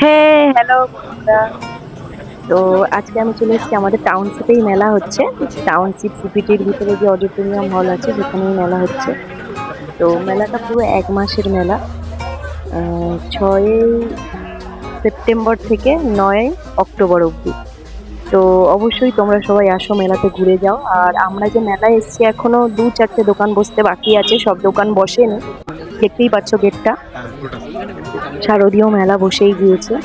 হ্যাঁ, হ্যালো বন্ধুরা। তো আজকে আমি চলে এসেছি, আমাদের টাউনশিপেই মেলা হচ্ছে। টাউনশিপ সিপিটির ভিতরে যে অডিটোরিয়াম হল আছে সেখানেই মেলা হচ্ছে। তো মেলাটা পুরো ১ মাসের মেলা। ৬ই সেপ্টেম্বর থেকে ৯ই অক্টোবর অবধি। তো অবশ্যই তোমরা সবাই আসো, মেলাতে ঘুরে যাও। আর আমরা যে মেলায় এসেছি এখনো ২-৪টে দোকান বসতে বাকি আছে, সব দোকান বসেনি। দেখতেই পাচ্ছ গেটটা। শারদীয় মেলা বসেই গিয়েছে।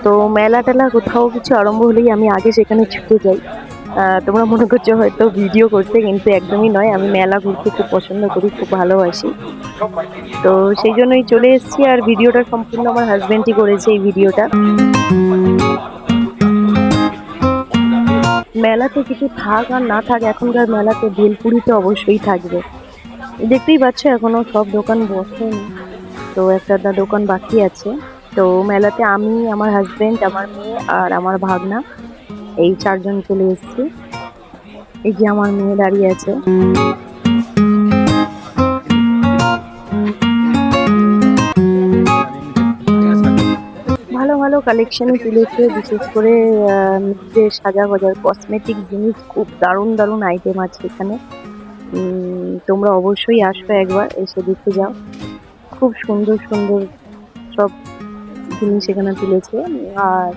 তো মেলা-টেলা কোথাও কিছু আরম্ভ হলেই আমি আগে সেখানে ছুটে যাই। তোমরা মনে করছো হয়তো ভিডিও করতে, কিন্তু একদমই নয়। আমি মেলা ঘুরতে খুব পছন্দ করি, খুব ভালোবাসি। তো সেই জন্যই চলে এসেছি, আর ভিডিওটা সম্পূর্ণ আমার হাজবেন্ডই করেছে এই ভিডিওটা। মেলাতে কিছু থাক আর না থাক, এখনকার মেলাতে ভেলপুরি তো অবশ্যই থাকবে। দেখতেই পাচ্ছ এখনো সব দোকান বসেনি, তো একটা দোকান বাকি আছে। তো মেলাতে আমি, আমার হাজবেন্ড, আমার মেয়ে আর আমার ভাগনা, এই ৪ জন চলে এসেছি। এই যে আমার মেয়ে দাঁড়িয়ে আছে। ভালো ভালো কালেকশনই তুলেছে, বিশেষ করে মেয়েদের সাজা-গজার কসমেটিক জিনিস, খুব দারুণ দারুণ আইটেম আছে এখানে। তোমরা অবশ্যই আসবে, একবার এসে দেখে যাও। খুব সুন্দর সুন্দর সব জিনিস এখানে তুলেছে। আর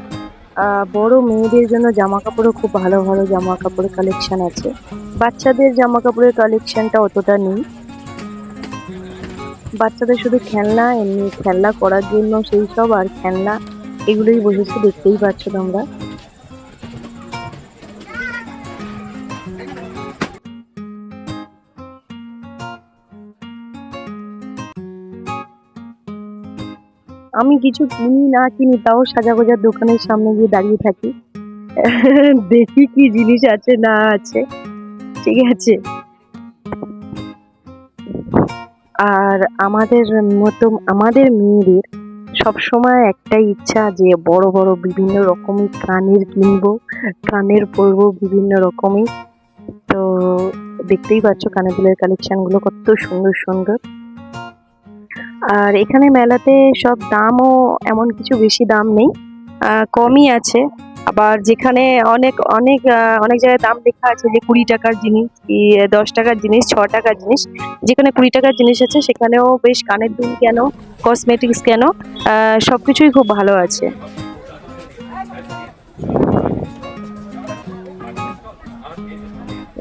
বড় মেয়েদের জন্য জামা কাপড়ও খুব ভালো ভালো জামা কাপড়ের কালেকশন আছে। বাচ্চাদের জামা কাপড়ের কালেকশনটা অতটা নেই। বাচ্চাদের শুধু খেলনা, এমনি খেলনা করার জন্য সেই সব, আর খেলনা এগুলোই বসেছে, দেখতেই পাচ্ছ তোমরা। আমি কিছু কিনি না কিনি, তাও সাজাগোজার দোকানের সামনে গিয়ে দাঁড়িয়ে থাকি। দেখি কি জিনিস আছে না আছে, ঠিক আছে। আর আমাদের মতো আমাদের মেয়েদের সবসময় একটাই ইচ্ছা, যে বড় বড় বিভিন্ন রকমের কানের কিনবো, কানের পরবো বিভিন্ন রকমের। তো দেখতেই পাচ্ছ কানের দুলের কালেকশন গুলো কত সুন্দর সুন্দর। আর এখানে মেলাতে সব দামও এমন কিছু বেশি দাম নেই, কমই আছে। আবার যেখানে অনেক অনেক অনেক জায়গায় দাম লেখা আছে যে ২০ টাকার জিনিস কি ১০ টাকার জিনিস, ৬ টাকার জিনিস, যেখানে ২০ টাকার জিনিস আছে সেখানেও বেশ কানের দুল কেন, কসমেটিক্স কেন, সবকিছুই খুব ভালো আছে।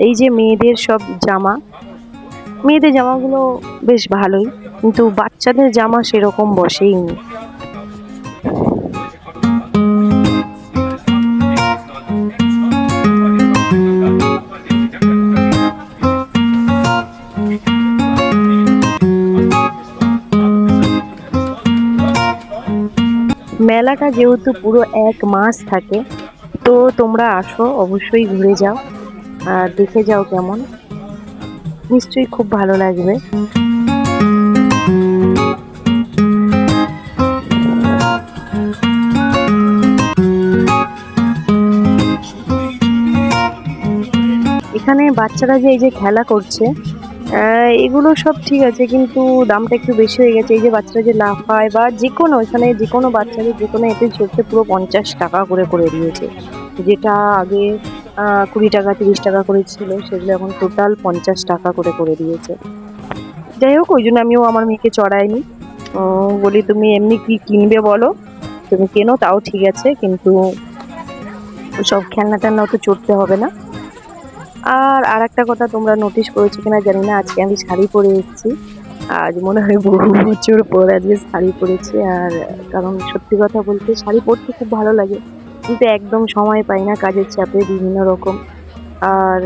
এই যে মেয়েদের সব জামা, মেয়েদের জামাগুলো বেশ ভালোই, কিন্তু বাচ্চাদের জামা সেরকম বসেই নি। মেলাটা যেহেতু পুরো ১ মাস থাকে, তো তোমরা আসো, অবশ্যই ঘুরে যাও আর দেখে যাও কেমন, নিশ্চয়ই খুব ভালো লাগবে। এখানে বাচ্চারা যে এই যে খেলা করছে, এগুলো সব ঠিক আছে, কিন্তু দামটা একটু বেশি হয়ে গেছে। এই যে বাচ্চারা যে লাফায় বা যে কোনো, এখানে যে কোনো বাচ্চাদের যে কোনো এতে চড়তে পুরো ৫০ টাকা করে দিয়েছে। যেটা আগে ২০ টাকা ৩০ টাকা করে ছিল, সেগুলো এখন টোটাল ৫০ টাকা করে দিয়েছে। যাই হোক, ওই জন্য আমিও আমার মেয়েকে চড়াইনি। বলি তুমি এমনি কি কিনবে বলো, তুমি কেনো তাও ঠিক আছে, কিন্তু সব খেলনা টেলনাও তো চড়তে হবে না। আর একটা কথা তোমরা নোটিস করেছো কিনা জানি না, আজকে আমি শাড়ি পরে এসেছি। আজ মনে হয় বহু বছর পর আজকে শাড়ি পরেছি। আর কারণ সত্যি কথা বলতে শাড়ি পরতে খুব ভালো লাগে, কিন্তু একদম সময় পাই না কাজের চাপে বিভিন্ন রকম। আর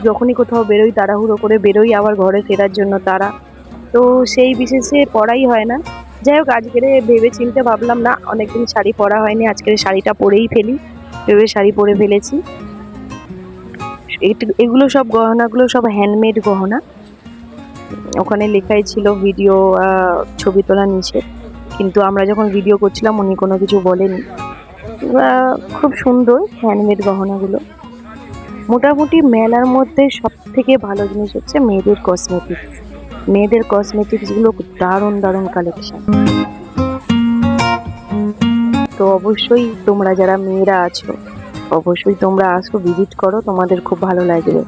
যখনই কোথাও বেরোই, তাড়াহুড়ো করে বেরোই, আবার ঘরে ফেরার জন্য তাড়া, তো সেই বিশেষে পরাই হয় না। যাই হোক, আজকের ভেবে চিন্তে ভাবলাম না, অনেকদিন শাড়ি পরা হয়নি, আজকের শাড়িটা পরেই ফেলি, ভেবে শাড়ি পরে ফেলেছি। এগুলো সব গহনাগুলো সব হ্যান্ডমেড গহনা। ওখানে লেখাই ছিল ভিডিও ছবি তোলা নিষেধ, কিন্তু আমরা যখন ভিডিও করছিলাম উনি কোনো কিছু বলেনি। খুব সুন্দর হ্যান্ডমেড গহনাগুলো। মোটামুটি মেলার মধ্যে সব থেকে ভালো জিনিস হচ্ছে মেয়েদের কসমেটিক্স। মেয়েদের কসমেটিক্স গুলো দারুণ দারুণ কালেকশন। অবশ্যই তোমরা যারা মেয়েরা আছো অবশ্যই তোমরা আসো, ভিজিট করো, তোমাদের খুব ভালো লাগবে।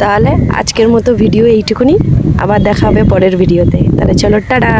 তাহলে আজকের মতো ভিডিও এইটুকুনি, আবার দেখা হবে পরের ভিডিওতে। তাহলে চলো, টাটা।